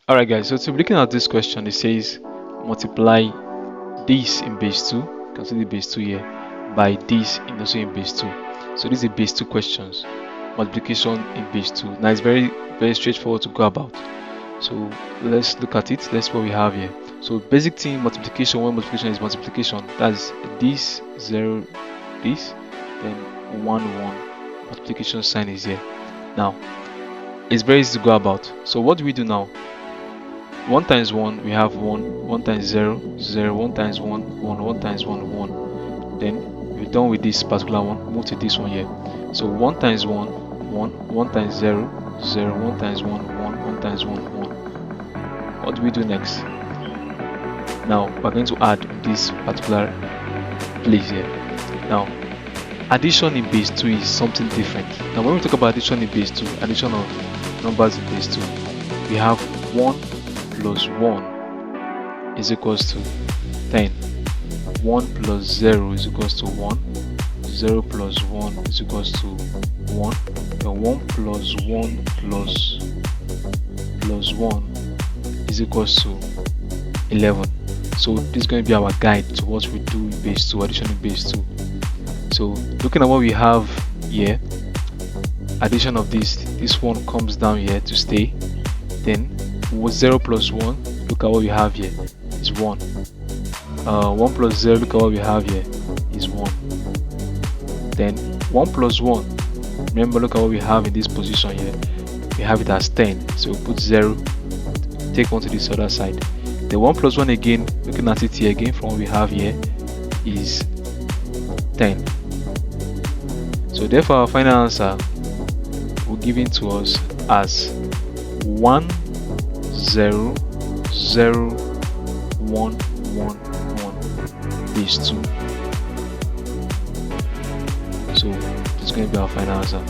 Alright guys, so to be looking at this question, it says multiply this in base 2, you can see the base 2 here, by this in also in base 2. So this is a base 2 questions, multiplication in base 2. Now it's very straightforward to go about. So let's look at it. Let's see what we have here. So basic thing multiplication, when multiplication is multiplication, that's this 0, this, then 1 1, multiplication sign is here. Now it's very easy to go about. So what do we do now? 1 times 1, we have 1, 1 times 0, 0, 1 times 1, 1, 1 times 1, 1. Then we're done with this particular one, move to this one here. So 1 times 1, 1, 1 times 0, 0, 1 times 1, 1, 1 times 1, 1. What do we do next? Now we're going to add this particular place here. Now addition in base 2 is something different. Now when we talk about addition in base 2, addition of numbers in base 2, we have 1 plus 1 is equals to 10. 1 plus 0 is equals to 1. 0 plus 1 is equals to 1. And 1 plus 1 plus 1 is equals to 11. So this is going to be our guide to what we do in base 2, addition in base 2. So looking at what we have here, addition of this one comes down here to stay. Then with 0 plus 1, look at what we have here is 1. 1 plus 0, look at what we have here is 1. Then 1 plus 1, remember, look at what we have in this position here, we have it as 10. So we put 0, take 1 to this other side. The 1 plus 1 again, looking at it here again from what we have here, is 10. So therefore our final answer will given to us as 1 0 0 1 1 1 base 2. So this is going to be our final answer.